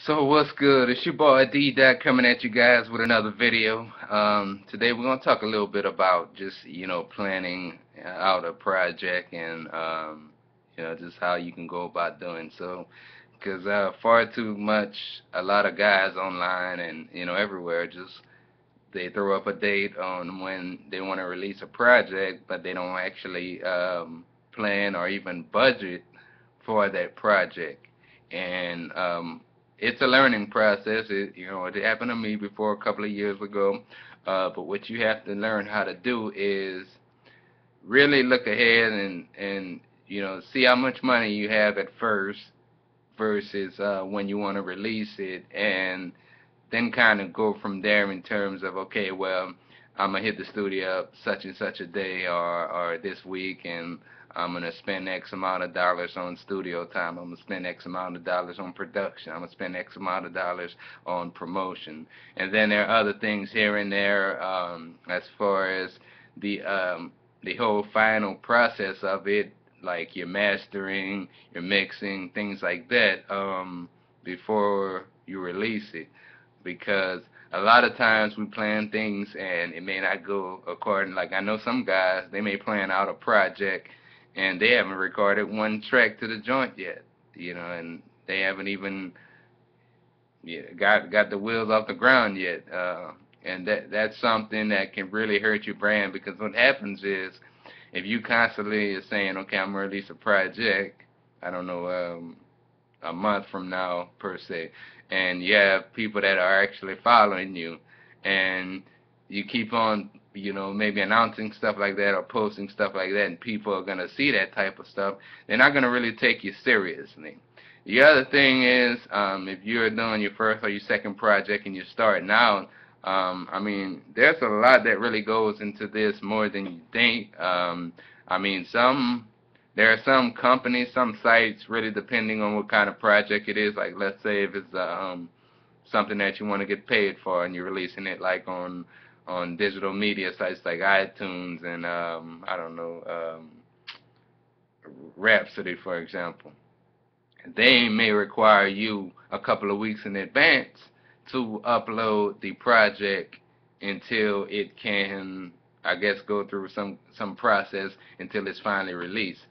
So what's good? It's your boy D-Dot coming at you guys with another video. Today we're gonna talk a little bit about just planning out a project and just how you can go about doing so. Because far too much, a lot of guys online and everywhere just they throw up a date on when they want to release a project, but they don't actually plan or even budget for that project. And it's a learning process. It happened to me before a couple of years ago. But what you have to learn how to do is really look ahead and see how much money you have at first versus when you want to release it, and then kind of go from there in terms of, okay, well, I'm gonna hit the studio up such and such a day or this week, and I'm gonna spend X amount of dollars on studio time. I'm gonna spend X amount of dollars on production. I'm gonna spend X amount of dollars on promotion. And then there are other things here and there as far as the whole final process of it, like your mastering, your mixing, things like that, before you release it. Because a lot of times we plan things and it may not go according, like I know some guys, they may plan out a project and they haven't recorded one track to the joint yet, and they haven't even got the wheels off the ground yet. And that's something that can really hurt your brand, because what happens is if you constantly are saying, okay, I'm going to release a project, I don't know, a month from now per se, and you have people that are actually following you, and you keep on maybe announcing stuff like that or posting stuff like that, and people are going to see that type of stuff, they're not going to really take you seriously. The other thing is, if you're doing your first or your second project and you're starting out, I mean, there's a lot that really goes into this, more than you think. I mean, there are some companies, some sites, really depending on what kind of project it is. Like, let's say if it's something that you want to get paid for and you're releasing it like on digital media sites like iTunes and I don't know, Rhapsody, for example. They may require you a couple of weeks in advance to upload the project until it can, I guess, go through some process until it's finally released.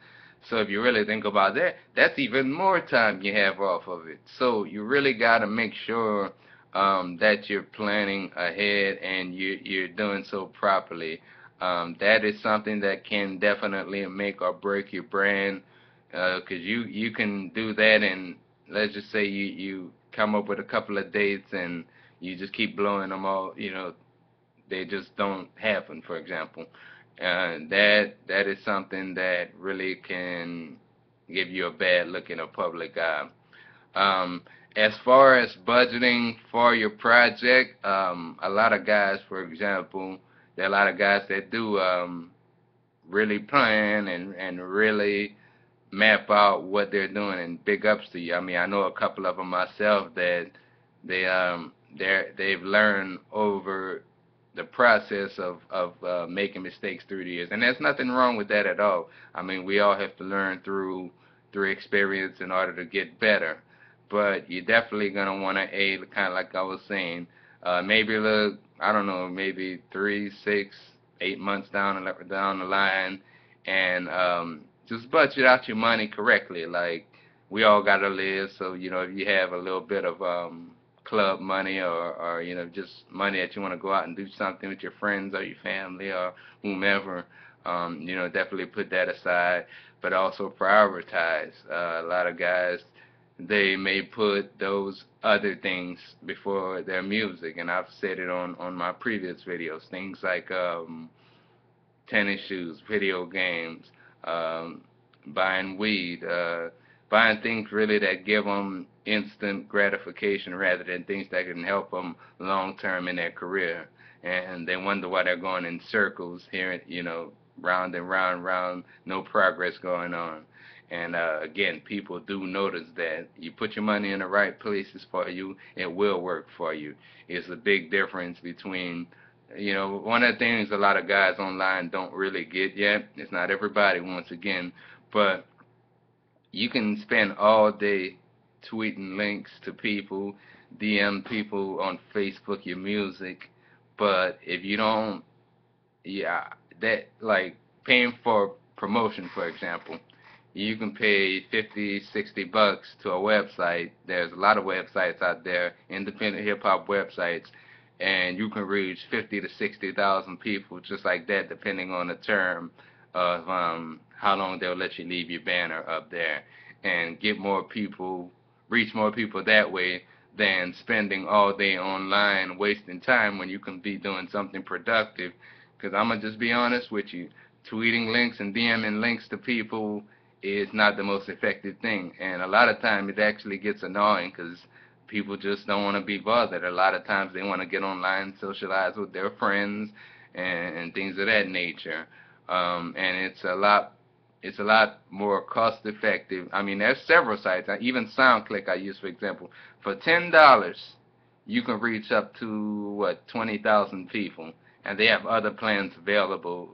So if you really think about that, that's even more time you have off of it. So you really got to make sure that you're planning ahead and you're doing so properly. That is something that can definitely make or break your brand, because you can do that, and let's just say you come up with a couple of dates and you just keep blowing them all, they just don't happen, for example. That is something that really can give you a bad look in a public eye. As far as budgeting for your project, a lot of guys, for example, there are a lot of guys that do really plan and really map out what they're doing, and big ups to you. I mean, I know a couple of them myself that they've learned over the process of making mistakes through the years, and there's nothing wrong with that at all. I mean, we all have to learn through experience in order to get better, but you're definitely gonna want to aid, kind of like I was saying, maybe look, I don't know, maybe 3, 6, 8 months down the line, and just budget out your money correctly. Like, we all got to live, so if you have a little bit of club money or just money that you want to go out and do something with your friends or your family or whomever, definitely put that aside, but also prioritize. A lot of guys, they may put those other things before their music, and I've said it on my previous videos, things like tennis shoes, video games, buying weed, buying things really that give them instant gratification rather than things that can help them long term in their career. And they wonder why they're going in circles here, round and round, round, no progress going on. And again, people do notice that. You put your money in the right places for you, it will work for you. It's a big difference between, one of the things a lot of guys online don't really get yet, it's not everybody once again, but you can spend all day tweeting links to people, DM people on Facebook your music, but if you don't, yeah, that like paying for promotion, for example, you can pay 50, 60 bucks to a website. There's a lot of websites out there, independent hip hop websites, and you can reach 50 to 60,000 people just like that, depending on the term of how long they'll let you leave your banner up there, and get more people, reach more people that way than spending all day online wasting time when you can be doing something productive. Because I'm going to just be honest with you, tweeting links and DMing links to people is not the most effective thing. And a lot of times it actually gets annoying because people just don't want to be bothered. A lot of times they want to get online, socialize with their friends, and things of that nature. And it's a lot more cost effective. I mean, there's several sites. Even SoundClick I use, for example. For $10, you can reach up to, what, 20,000 people. And they have other plans available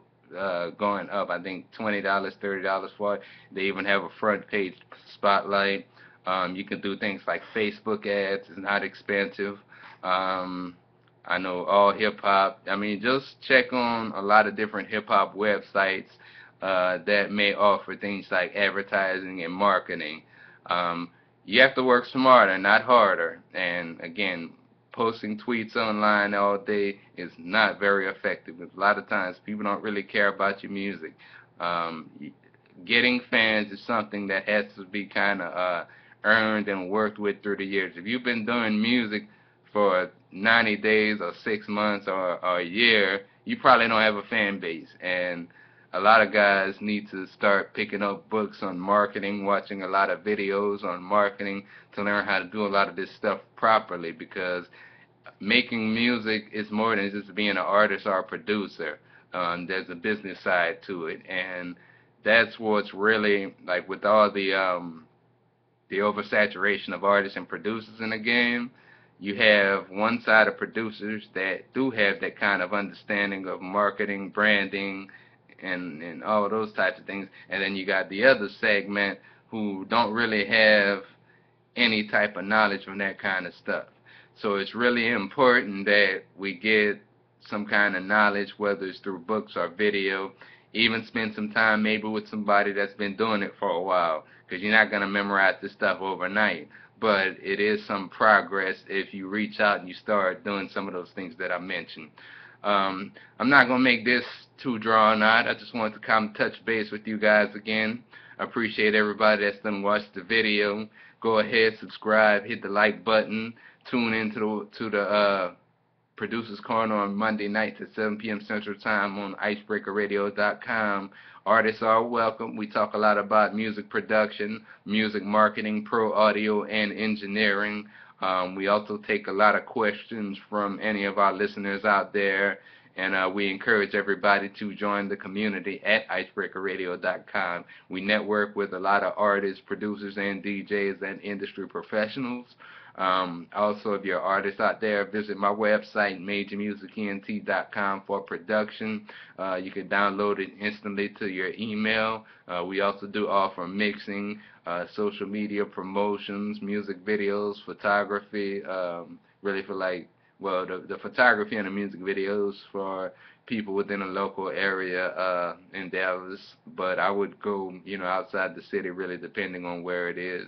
going up. I think $20, $30 for it. They even have a front page spotlight. You can do things like Facebook ads. It's not expensive. I know all hip hop. I mean, just check on a lot of different hip hop websites that may offer things like advertising and marketing. You have to work smarter, not harder. And again, posting tweets online all day is not very effective. A lot of times people don't really care about your music. Getting fans is something that has to be kind of earned and worked with through the years. If you've been doing music for 90 days or 6 months or a year, you probably don't have a fan base. And a lot of guys need to start picking up books on marketing, watching a lot of videos on marketing to learn how to do a lot of this stuff properly, because making music is more than just being an artist or a producer. There's a business side to it, and that's what's really, like, with all the oversaturation of artists and producers in the game. You have one side of producers that do have that kind of understanding of marketing, branding, and all those types of things, and then you got the other segment who don't really have any type of knowledge on that kind of stuff. So it's really important that we get some kind of knowledge, whether it's through books or video. Even spend some time maybe with somebody that's been doing it for a while, because you're not going to memorize this stuff overnight. But it is some progress if you reach out and you start doing some of those things that I mentioned. I'm not going to make this too drawn out. I just wanted to come touch base with you guys again. I appreciate everybody that's done watched the video. Go ahead, subscribe, hit the like button, tune in to the Producer's Corner on Monday nights at 7 p.m. Central Time on icebreakerradio.com. Artists are welcome. We talk a lot about music production, music marketing, pro audio, and engineering. We also take a lot of questions from any of our listeners out there, and we encourage everybody to join the community at icebreakerradio.com. We network with a lot of artists, producers, and DJs and industry professionals. Also, if you're artists out there, visit my website, majormusicent.com, for production. You can download it instantly to your email. We also do offer mixing, social media promotions, music videos, photography, really for the photography and the music videos for people within a local area in Dallas, but I would go, outside the city, really, depending on where it is.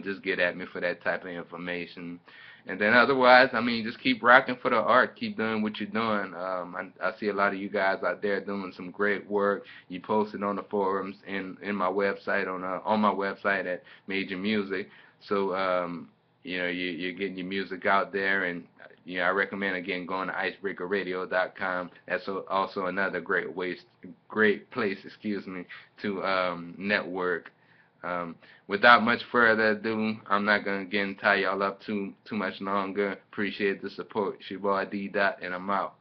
Just get at me for that type of information. And then otherwise, just keep rocking for the art. Keep doing what you're doing. I see a lot of you guys out there doing some great work. You post it on the forums in my website, on my website at Major Music. So, you're getting your music out there, and I recommend, again, going to icebreakerradio.com. That's also another great place, to network. Without much further ado, I'm not going to, again, tie y'all up too much longer. Appreciate the support. It's your boy D. Dot, and I'm out.